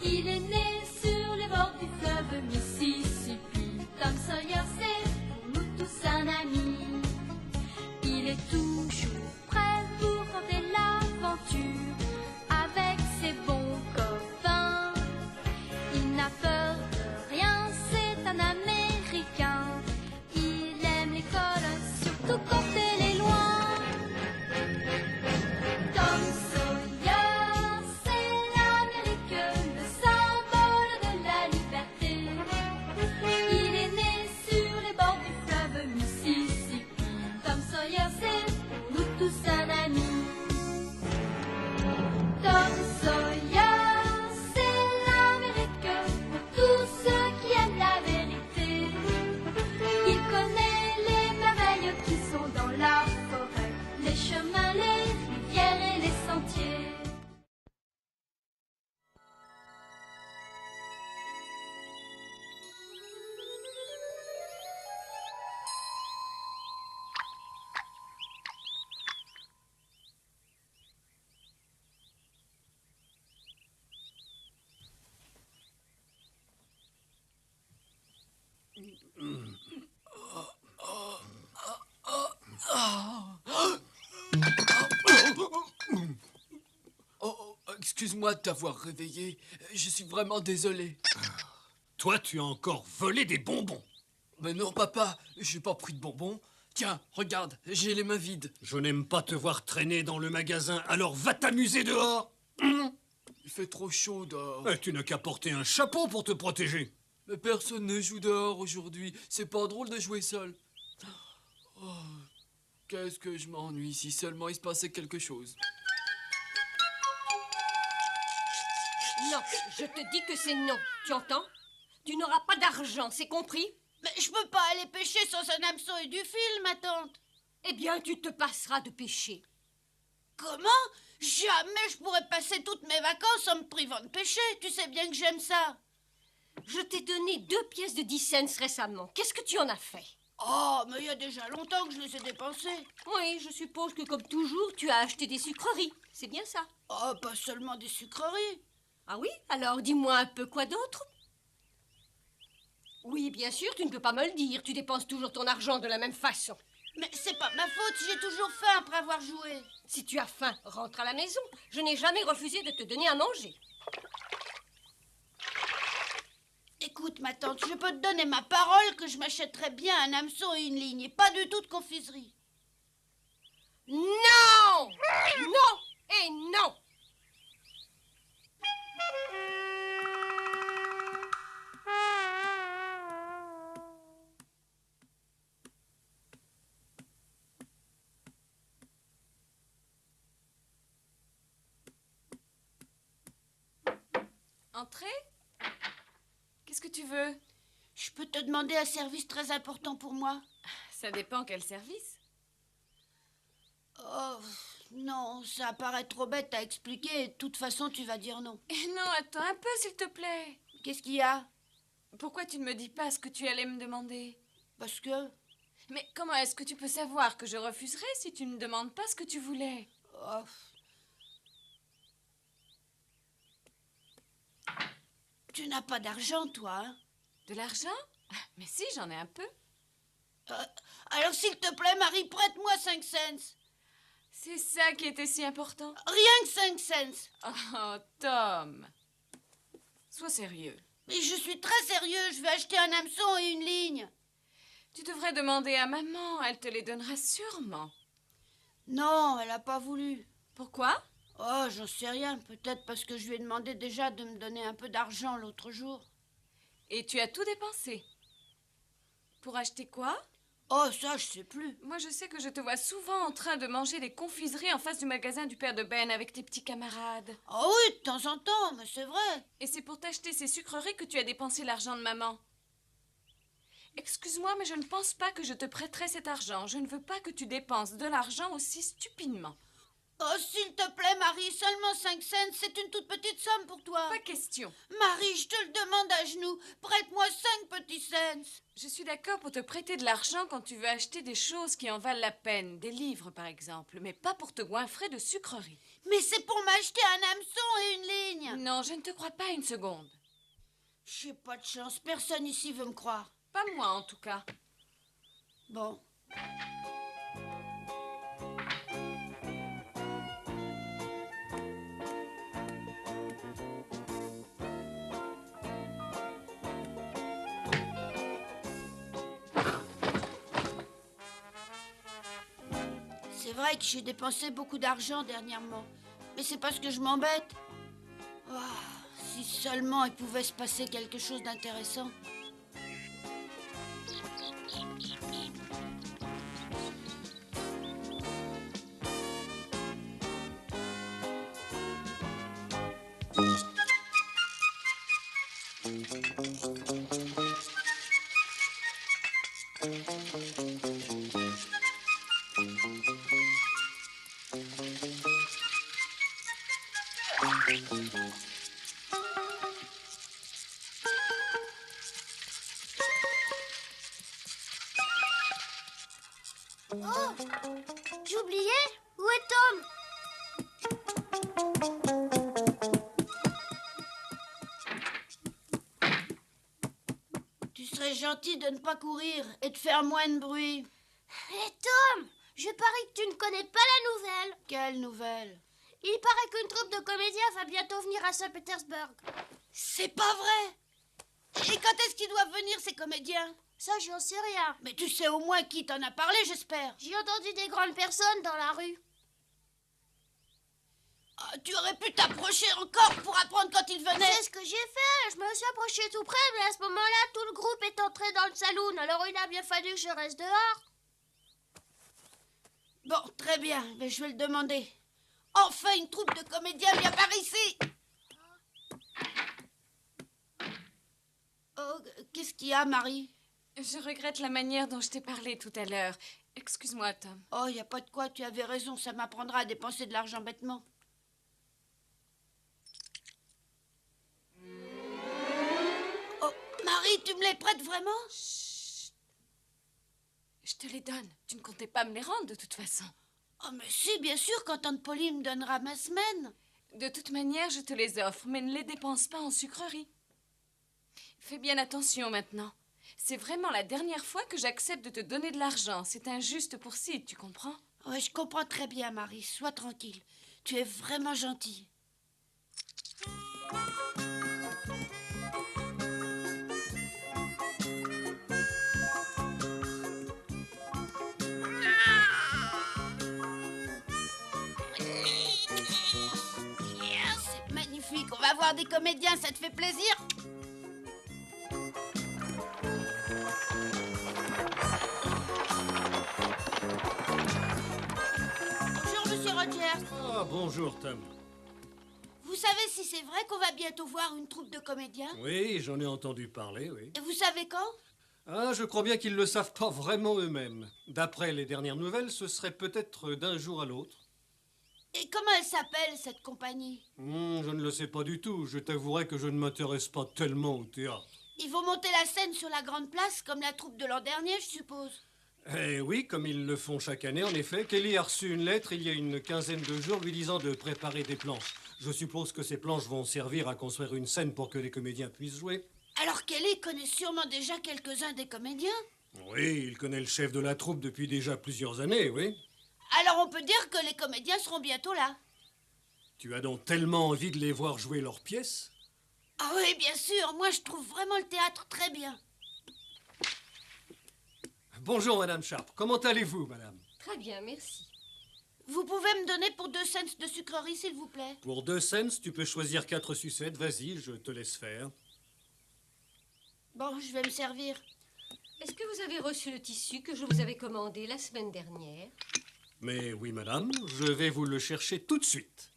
Il est né sur les bords du fleuve Mississippi. Tom Sawyer, c'est pour nous tous un ami. Il est toujours prêt pour tenter l'aventure avec ses bons copains. Il n'a peur de rien, c'est un Américain. Il aime l'école, surtout quand elle est loin. Tom Sawyer, c'est l'Amérique, le symbole de la liberté. Il est né sur les bords du fleuve Mississippi. Tom Sawyer, c'est pour nous tous un ami. Tom Sawyer, c'est l'Amérique pour tous ceux qui aiment la vérité. Il connaît les merveilles qui sont dans la forêt, les chemins, les rivières et les sentiers. Oh, excuse-moi de t'avoir réveillé. Je suis vraiment désolé. Toi, tu as encore volé des bonbons. Mais non, papa, j'ai pas pris de bonbons. Tiens, regarde, j'ai les mains vides. Je n'aime pas te voir traîner dans le magasin, alors va t'amuser dehors. Il fait trop chaud dehors. Tu n'as qu'à porter un chapeau pour te protéger. Mais personne ne joue dehors aujourd'hui. C'est pas drôle de jouer seul. Oh, qu'est-ce que je m'ennuie si seulement il se passait quelque chose. Non, je te dis que c'est non. Tu entends? Tu n'auras pas d'argent, c'est compris? Mais je peux pas aller pêcher sans un hameçon et du fil, ma tante. Eh bien, tu te passeras de pêcher. Comment? Jamais je pourrais passer toutes mes vacances en me privant de pêcher. Tu sais bien que j'aime ça. Je t'ai donné 2 pièces de 10 cents récemment. Qu'est-ce que tu en as fait? Oh, mais il y a déjà longtemps que je les ai dépensés. Oui, je suppose que comme toujours, tu as acheté des sucreries. C'est bien ça? Oh, pas seulement des sucreries. Ah oui? Alors dis-moi un peu quoi d'autre? Oui, bien sûr, tu ne peux pas me le dire. Tu dépenses toujours ton argent de la même façon. Mais c'est pas ma faute si j'ai toujours faim après avoir joué. Si tu as faim, rentre à la maison. Je n'ai jamais refusé de te donner à manger. Écoute, ma tante, je peux te donner ma parole que je m'achèterais bien un hameçon et une ligne et pas du tout de confiserie. Non! Non et non! Entrez? Qu'est-ce que tu veux? Je peux te demander un service très important pour moi? Ça dépend quel service. Oh, non, ça paraît trop bête à expliquer. De toute façon, tu vas dire non. Non, attends un peu, s'il te plaît. Qu'est-ce qu'il y a? Pourquoi tu ne me dis pas ce que tu allais me demander? Parce que... Mais comment est-ce que tu peux savoir que je refuserais si tu ne demandes pas ce que tu voulais? Oh. Tu n'as pas d'argent, toi, hein? De l'argent? Mais si, j'en ai un peu. Alors, s'il te plaît, Marie, prête-moi 5 cents. C'est ça qui était si important. Rien que 5 cents. Oh, Tom. Sois sérieux. Mais je suis très sérieux, je vais acheter un hameçon et une ligne. Tu devrais demander à maman, elle te les donnera sûrement. Non, elle n'a pas voulu. Pourquoi? Oh, j'en sais rien. Peut-être parce que je lui ai demandé déjà de me donner un peu d'argent l'autre jour. Et tu as tout dépensé. Pour acheter quoi? Oh, ça, je sais plus. Moi, je sais que je te vois souvent en train de manger des confiseries en face du magasin du père de Ben avec tes petits camarades. Oh oui, de temps en temps, mais c'est vrai. Et c'est pour t'acheter ces sucreries que tu as dépensé l'argent de maman. Excuse-moi, mais je ne pense pas que je te prêterai cet argent. Je ne veux pas que tu dépenses de l'argent aussi stupidement. Oh, s'il te plaît, Marie, seulement 5 cents, c'est une toute petite somme pour toi. Pas question. Marie, je te le demande à genoux, prête-moi 5 petits cents. Je suis d'accord pour te prêter de l'argent quand tu veux acheter des choses qui en valent la peine, des livres par exemple, mais pas pour te goinfrer de sucreries. Mais c'est pour m'acheter un hameçon et une ligne. Non, je ne te crois pas une seconde. J'ai pas de chance, personne ici veut me croire. Pas moi en tout cas. Bon. C'est vrai que j'ai dépensé beaucoup d'argent dernièrement, mais c'est parce que je m'embête. Oh, si seulement il pouvait se passer quelque chose d'intéressant. Oh, j'ai oublié. Où est Tom? Tu serais gentil de ne pas courir et de faire moins de bruit. Hé Tom, je parie que tu ne connais pas la nouvelle. Quelle nouvelle? Il paraît qu'une troupe de comédiens va bientôt venir à Saint-Pétersbourg. C'est pas vrai! Et quand est-ce qu'ils doivent venir, ces comédiens? Ça, j'en sais rien. Mais tu sais au moins qui t'en a parlé, j'espère. J'ai entendu des grandes personnes dans la rue. Ah, tu aurais pu t'approcher encore pour apprendre quand ils venaient. C'est ce que j'ai fait. Je me suis approchée tout près, mais à ce moment-là, tout le groupe est entré dans le saloon. Alors il a bien fallu que je reste dehors. Bon, très bien, mais je vais le demander. Enfin, une troupe de comédiens vient par ici. Oh, qu'est-ce qu'il y a, Marie? Je regrette la manière dont je t'ai parlé tout à l'heure. Excuse-moi, Tom. Oh, il n'y a pas de quoi, tu avais raison, ça m'apprendra à dépenser de l'argent bêtement. Oh, Marie, tu me les prêtes vraiment? Je te les donne. Tu ne comptais pas me les rendre de toute façon. Oh, mais si, bien sûr, quand Tante Pauline me donnera ma semaine. De toute manière, je te les offre, mais ne les dépense pas en sucreries. Fais bien attention maintenant. C'est vraiment la dernière fois que j'accepte de te donner de l'argent. C'est injuste pour Sid, tu comprends? Oui, je comprends très bien, Marie. Sois tranquille. Tu es vraiment gentille. C'est magnifique. On va voir des comédiens, ça te fait plaisir? Bonjour, Monsieur Rogers. Ah, bonjour, Tom. Vous savez si c'est vrai qu'on va bientôt voir une troupe de comédiens? Oui, j'en ai entendu parler, oui. Et vous savez quand? Ah, je crois bien qu'ils ne le savent pas vraiment eux-mêmes. D'après les dernières nouvelles, ce serait peut-être d'un jour à l'autre. Et comment elle s'appelle, cette compagnie? Je ne le sais pas du tout. Je t'avouerai que je ne m'intéresse pas tellement au théâtre. Ils vont monter la scène sur la grande place, comme la troupe de l'an dernier, je suppose. Eh oui, comme ils le font chaque année, en effet. Kelly a reçu une lettre il y a une quinzaine de jours lui disant de préparer des planches. Je suppose que ces planches vont servir à construire une scène pour que les comédiens puissent jouer. Alors Kelly connaît sûrement déjà quelques-uns des comédiens. Oui, il connaît le chef de la troupe depuis déjà plusieurs années, oui. Alors on peut dire que les comédiens seront bientôt là. Tu as donc tellement envie de les voir jouer leurs pièces? Ah oui, bien sûr, moi je trouve vraiment le théâtre très bien. Bonjour, Madame Sharp. Comment allez-vous, Madame? Très bien, merci. Vous pouvez me donner pour 2 cents de sucreries, s'il vous plaît? Pour 2 cents, tu peux choisir 4 sucettes. Vas-y, je te laisse faire. Bon, je vais me servir. Est-ce que vous avez reçu le tissu que je vous avais commandé la semaine dernière? Mais oui, Madame, je vais vous le chercher tout de suite.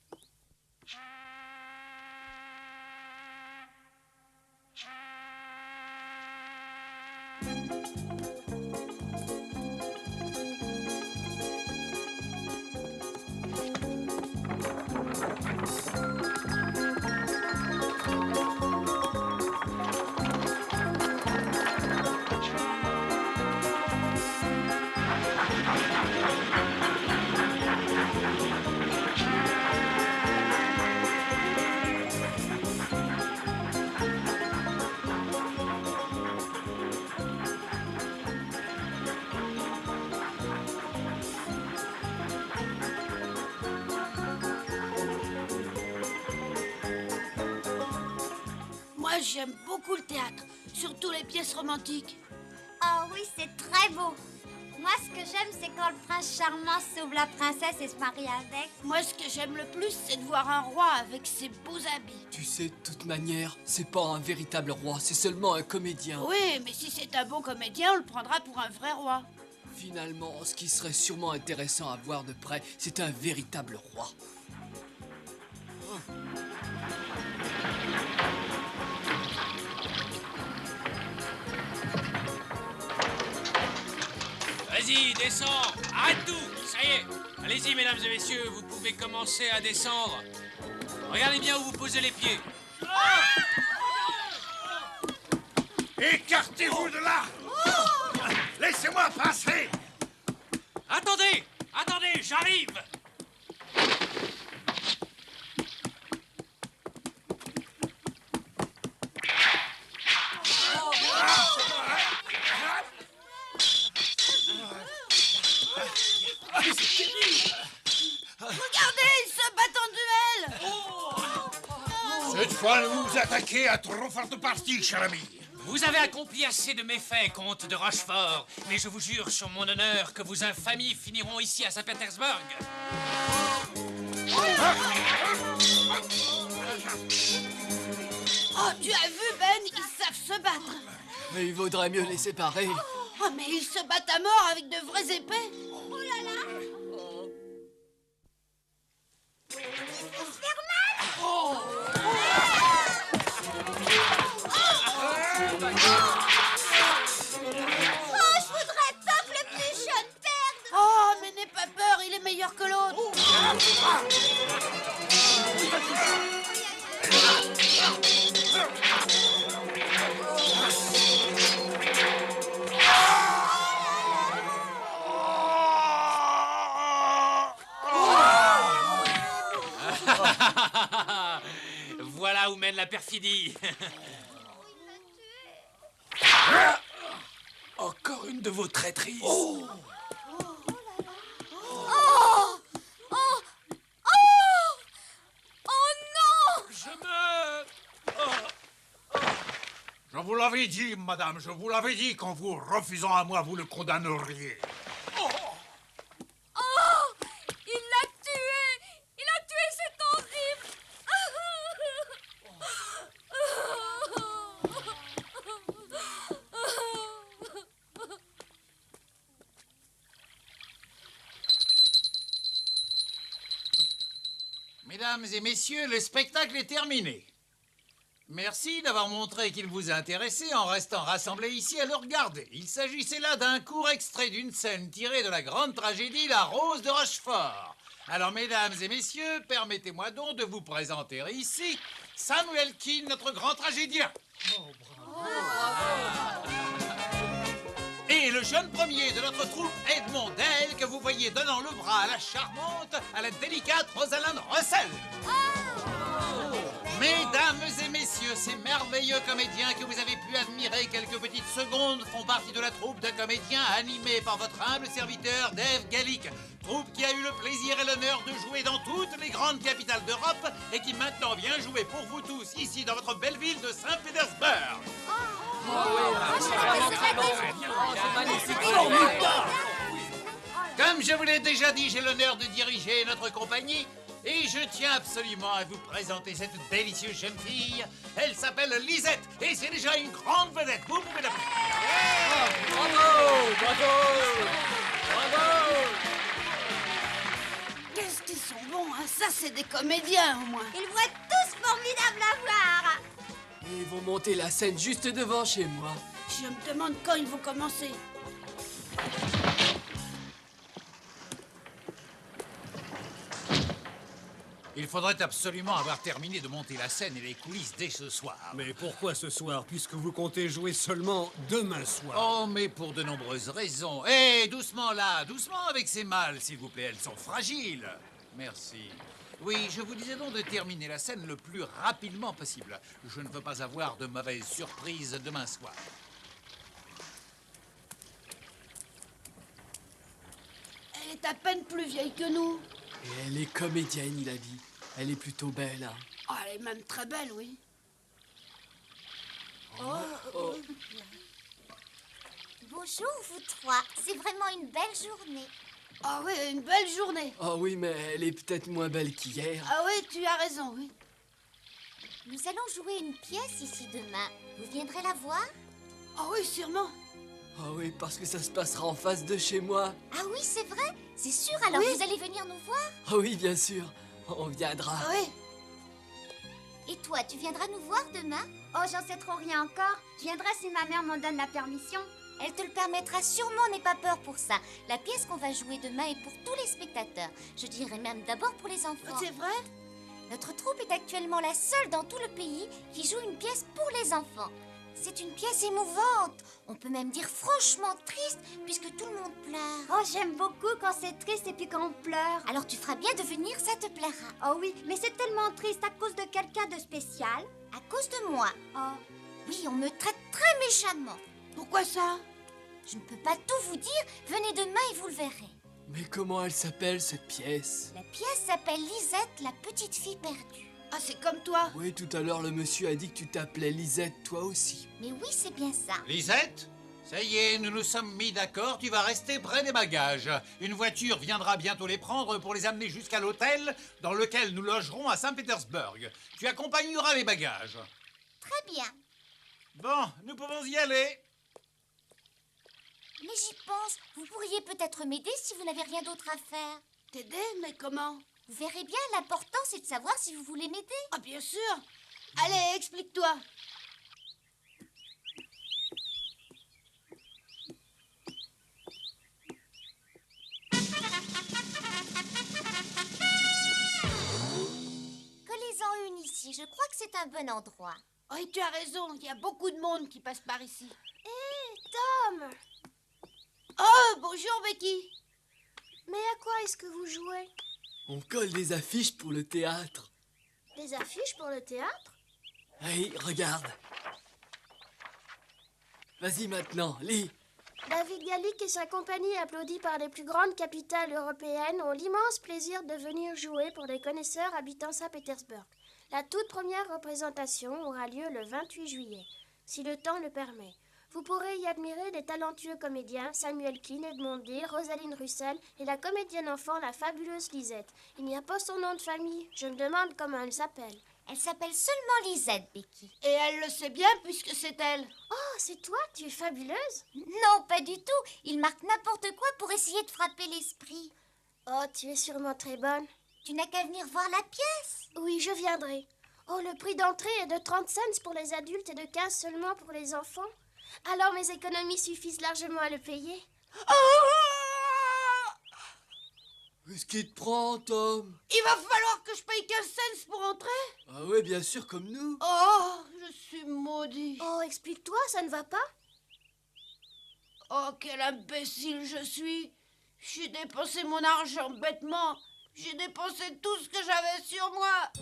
Moi, j'aime beaucoup le théâtre, surtout les pièces romantiques. Oh oui, c'est très beau. Moi, ce que j'aime, c'est quand le prince charmant sauve la princesse et se marie avec. Moi, ce que j'aime le plus, c'est de voir un roi avec ses beaux habits. Tu sais, de toute manière, c'est pas un véritable roi, c'est seulement un comédien. Oui, mais si c'est un bon comédien, on le prendra pour un vrai roi. Finalement, ce qui serait sûrement intéressant à voir de près, c'est un véritable roi. Vas-y, descends. Arrête tout. Ça y est. Allez-y, mesdames et messieurs, vous pouvez commencer à descendre. Regardez bien où vous posez les pieds. Écartez-vous de là! Laissez-moi passer! Attendez. Attendez, j'arrive. Regardez, ils se battent en duel. Cette fois, ne vous attaquez à trop forte partie, cher ami. Vous avez accompli assez de méfaits, comte de Rochefort, mais je vous jure sur mon honneur que vos infamies finiront ici à Saint-Pétersbourg. Oh, tu as vu, Ben, ils savent se battre. Mais il vaudrait mieux les séparer. Oh, mais ils se battent à mort avec de vraies épées. Oh là là. Oh, je voudrais pas que le plus jeune perde. Oh, mais n'aie pas peur, il est meilleur que l'autre. Voilà où mène la perfidie. Encore une de vos traîtrises. Oh non! Je meurs. Je vous l'avais dit, madame, je vous l'avais dit qu'en vous refusant à moi, vous le condamneriez. Oh! Il l'a tué! Il a tué cet horrible! Mesdames et messieurs, le spectacle est terminé. Merci d'avoir montré qu'il vous intéressait en restant rassemblés ici à le regarder. Il s'agissait là d'un court extrait d'une scène tirée de la grande tragédie La Rose de Rochefort. Alors, mesdames et messieurs, permettez-moi donc de vous présenter ici Samuel Keane, notre grand tragédien. Et le jeune premier de notre troupe, Edmond Dale, que vous voyez donnant le bras à la charmante, à la délicate Rosalind Russell. Mesdames et messieurs, ces merveilleux comédiens que vous avez pu admirer quelques petites secondes font partie de la troupe de comédiens animée par votre humble serviteur Dave Gallic. Troupe qui a eu le plaisir et l'honneur de jouer dans toutes les grandes capitales d'Europe et qui maintenant vient jouer pour vous tous ici dans votre belle ville de Saint-Pétersbourg. Comme je vous l'ai déjà dit, j'ai l'honneur de diriger notre compagnie et je tiens absolument à vous présenter cette délicieuse jeune fille. Elle s'appelle Lisette et c'est déjà une grande vedette. Vous pouvez l'applaudir. Qu'est-ce qu'ils sont bons, hein? Ça, c'est des comédiens, au moins. Ils vont être tous formidables à voir. Et ils vont monter la scène juste devant chez moi. Je me demande quand ils vont commencer. Il faudrait absolument avoir terminé de monter la scène et les coulisses dès ce soir. Mais pourquoi ce soir, puisque vous comptez jouer seulement demain soir? Oh, mais pour de nombreuses raisons. Hé, doucement là, doucement avec ces malles, s'il vous plaît, elles sont fragiles. Merci. Oui, je vous disais donc de terminer la scène le plus rapidement possible. Je ne veux pas avoir de mauvaises surprises demain soir. Elle est à peine plus vieille que nous. Et elle est comédienne, il a dit. Elle est plutôt belle, hein. Oh, elle est même très belle, oui. Bonjour, vous trois. C'est vraiment une belle journée. Ah oui, une belle journée. Ah oui, mais elle est peut-être moins belle qu'hier. Ah oui, tu as raison, oui. Nous allons jouer une pièce ici demain. Vous viendrez la voir? Ah oui, sûrement. Ah oui, parce que ça se passera en face de chez moi. Ah oui, c'est vrai? C'est sûr, alors Oui. vous allez venir nous voir? Ah oui, bien sûr. On viendra. Ah oui. Et toi, tu viendras nous voir demain? Oh, j'en sais trop rien encore. Je viendrai si ma mère m'en donne la permission. Elle te le permettra sûrement, n'aie pas peur pour ça. La pièce qu'on va jouer demain est pour tous les spectateurs. Je dirais même d'abord pour les enfants. C'est vrai? Notre troupe est actuellement la seule dans tout le pays qui joue une pièce pour les enfants. C'est une pièce émouvante. On peut même dire franchement triste puisque tout le monde pleure. Oh, j'aime beaucoup quand c'est triste et puis quand on pleure. Alors tu feras bien de venir, ça te plaira. Oh oui, mais c'est tellement triste à cause de quelqu'un de spécial. À cause de moi. Oh. Oui, on me traite très méchamment. Pourquoi ça? Je ne peux pas tout vous dire. Venez demain et vous le verrez. Mais comment elle s'appelle, cette pièce? La pièce s'appelle Lisette, la petite fille perdue. Ah, c'est comme toi. Oui, tout à l'heure, le monsieur a dit que tu t'appelais Lisette, toi aussi. Mais oui, c'est bien ça. Lisette, ça y est, nous nous sommes mis d'accord, tu vas rester près des bagages. Une voiture viendra bientôt les prendre pour les amener jusqu'à l'hôtel dans lequel nous logerons à Saint-Pétersbourg. Tu accompagneras les bagages. Très bien. Bon, nous pouvons y aller. Mais j'y pense, vous pourriez peut-être m'aider si vous n'avez rien d'autre à faire. T'aider? Mais comment? Vous verrez bien, l'important c'est de savoir si vous voulez m'aider. Ah, bien sûr. Allez, explique-toi. Collez-en une ici, je crois que c'est un bon endroit. Oh, et tu as raison, il y a beaucoup de monde qui passe par ici. Hé, Tom! Oh, bonjour, Becky. Mais à quoi est-ce que vous jouez? On colle des affiches pour le théâtre. Des affiches pour le théâtre? Hey, regarde. Vas-y maintenant, lis. David Gallic et sa compagnie, applaudis par les plus grandes capitales européennes, ont l'immense plaisir de venir jouer pour les connaisseurs habitant Saint-Pétersbourg. La toute première représentation aura lieu le 28 juillet, si le temps le permet. Vous pourrez y admirer les talentueux comédiens Samuel Klein, Edmond D, Rosaline Russell et la comédienne enfant, la fabuleuse Lisette. Il n'y a pas son nom de famille. Je me demande comment elle s'appelle. Elle s'appelle seulement Lisette, Becky. Et elle le sait bien puisque c'est elle. Oh, c'est toi? Tu es fabuleuse? Non, pas du tout. Il marque n'importe quoi pour essayer de frapper l'esprit. Oh, tu es sûrement très bonne. Tu n'as qu'à venir voir la pièce. Oui, je viendrai. Oh, le prix d'entrée est de 30 cents pour les adultes et de 15 seulement pour les enfants. Alors mes économies suffisent largement à le payer. Qu'est-ce qui te prend, Tom? Il va falloir que je paye 15 cents pour entrer. Ah ouais, bien sûr, comme nous. Oh, je suis maudit. Oh, explique-toi, ça ne va pas? Oh, quel imbécile je suis. J'ai dépensé mon argent bêtement. J'ai dépensé tout ce que j'avais sur moi.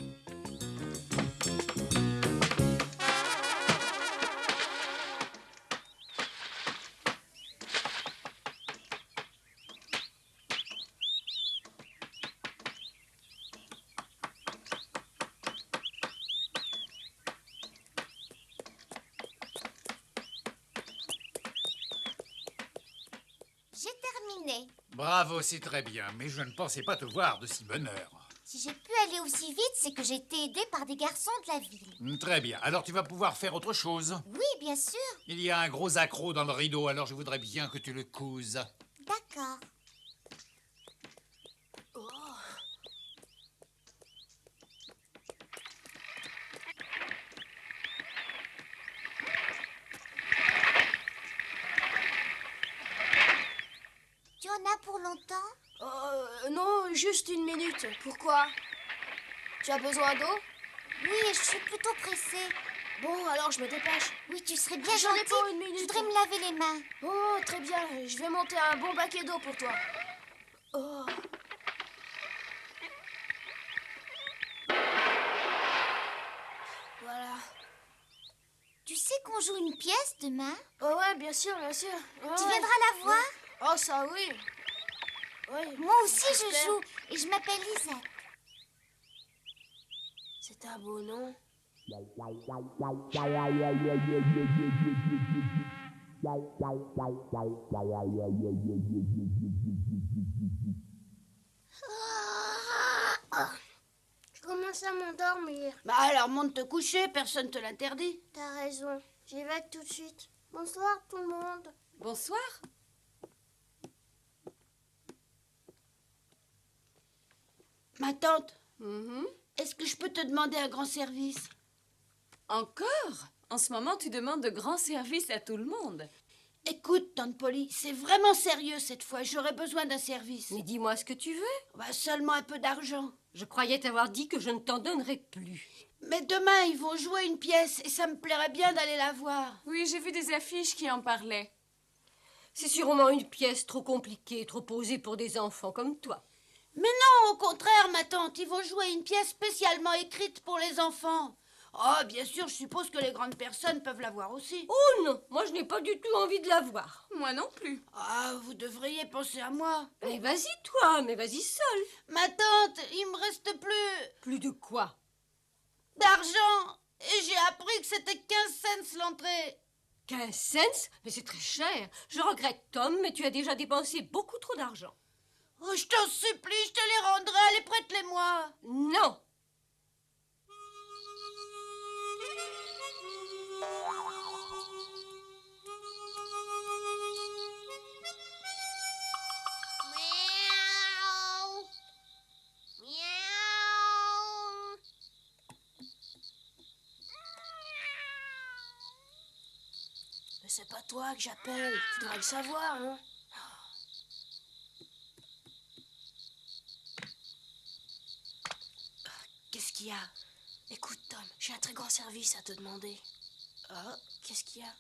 J'ai terminé. Bravo, c'est très bien, mais je ne pensais pas te voir de si bonne heure. Si j'ai pu aller aussi vite, c'est que j'ai été aidée par des garçons de la ville. Très bien, alors tu vas pouvoir faire autre chose. Oui, bien sûr. Il y a un gros accroc dans le rideau, alors je voudrais bien que tu le couses. D'accord. Tu en as pour longtemps? Non, juste une minute. Pourquoi? Tu as besoin d'eau? Oui, je suis plutôt pressée. Bon, alors je me dépêche. Oui, tu serais bien J'en ai gentille. pour une minute. Je voudrais me laver les mains. Oh, très bien. Je vais monter un bon baquet d'eau pour toi. Oh. Voilà. Tu sais qu'on joue une pièce demain? Oh ouais, bien sûr, bien sûr. Tu Ouais. viendras la voir? Oh, ça oui. Oui. Moi aussi, je J'espère. joue et je m'appelle Lisette. C'est un beau nom. Je commence à m'endormir. Bah alors monte te coucher, personne te l'interdit. T'as raison, j'y vais tout de suite. Bonsoir tout le monde. Bonsoir. Ma tante, est-ce que je peux te demander un grand service? Encore? En ce moment, tu demandes de grands services à tout le monde. Écoute, tante Polly, c'est vraiment sérieux cette fois. J'aurais besoin d'un service. Mais dis-moi ce que tu veux. Bah, seulement un peu d'argent. Je croyais t'avoir dit que je ne t'en donnerais plus. Mais demain, ils vont jouer une pièce et ça me plairait bien d'aller la voir. Oui, j'ai vu des affiches qui en parlaient. C'est sûrement une pièce trop compliquée, trop posée pour des enfants comme toi. Mais non, au contraire, ma tante, ils vont jouer une pièce spécialement écrite pour les enfants. Oh, bien sûr, je suppose que les grandes personnes peuvent la voir aussi. Oh non, moi je n'ai pas du tout envie de la voir. Moi non plus. Ah, vous devriez penser à moi. Mais vas-y toi, mais vas-y seule. Ma tante, il me reste plus... Plus de quoi? D'argent. Et j'ai appris que c'était 15 cents l'entrée. 15 cents? Mais c'est très cher. Je regrette, Tom, mais tu as déjà dépensé beaucoup trop d'argent. Oh, je t'en supplie, je te les rendrai. Allez, prête-les-moi. Non. Mais c'est pas toi que j'appelle. Tu devrais le savoir, hein. Qu'est-ce qu'il y a? Écoute, Tom, j'ai un très grand service à te demander. Ah, Qu'est-ce qu'il y a?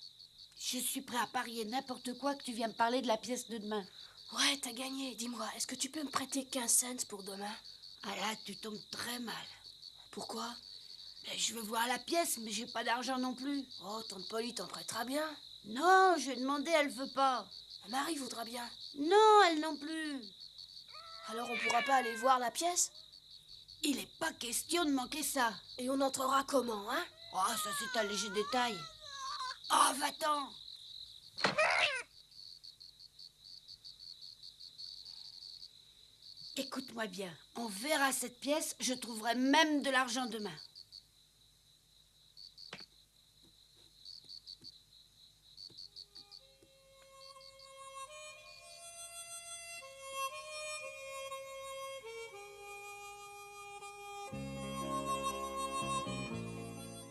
je suis prêt à parier n'importe quoi que tu viens me parler de la pièce de demain. Ouais, t'as gagné. Dis-moi, est-ce que tu peux me prêter 15 cents pour demain? Ah là, tu tombes très mal. Pourquoi? Ben, je veux voir la pièce, mais j'ai pas d'argent non plus. Oh, tante Polly t'en prêtera bien. Non, je lui ai demandé, elle veut pas. Marie voudra bien. Non, elle non plus. Alors on pourra pas aller voir la pièce? Il est pas question de manquer ça. Et on entrera comment, hein? Oh, ça c'est un léger détail. Oh, va-t'en. Écoute-moi bien, on verra cette pièce, je trouverai même de l'argent demain.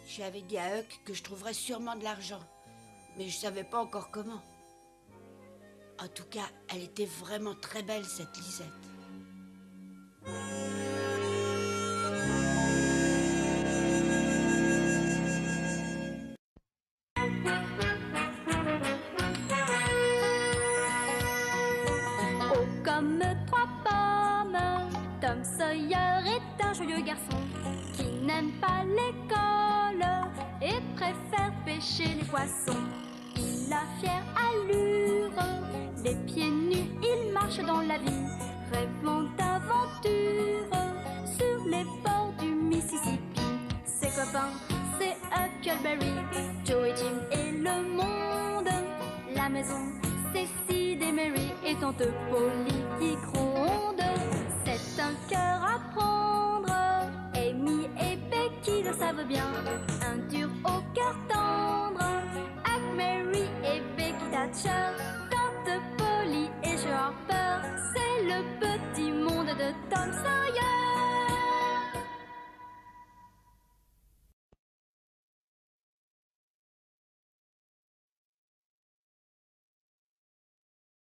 J'avais dit à Huck que je trouverais sûrement de l'argent, mais je savais pas encore comment. En tout cas, elle était vraiment très belle, cette Lisette. Oh, comme trois pommes, Tom Sawyer est un joyeux garçon qui n'aime pas l'école et préfère pêcher les poissons. Il a fière allure, les pieds nus, il marche dans la vie, rêvant d'aventure sur les bords du Mississippi. Ses copains, c'est Huckleberry, Joe et Jim et le monde. La maison, c'est Sid et Mary et tante Polly qui gronde. C'est un cœur à prendre, Amy et Becky le savent bien. Un dur au cœur tendre, Huck, Mary et Becky Thatcher. Tante Polly et Joe Harper, c'est le petit monde de Tom Sawyer.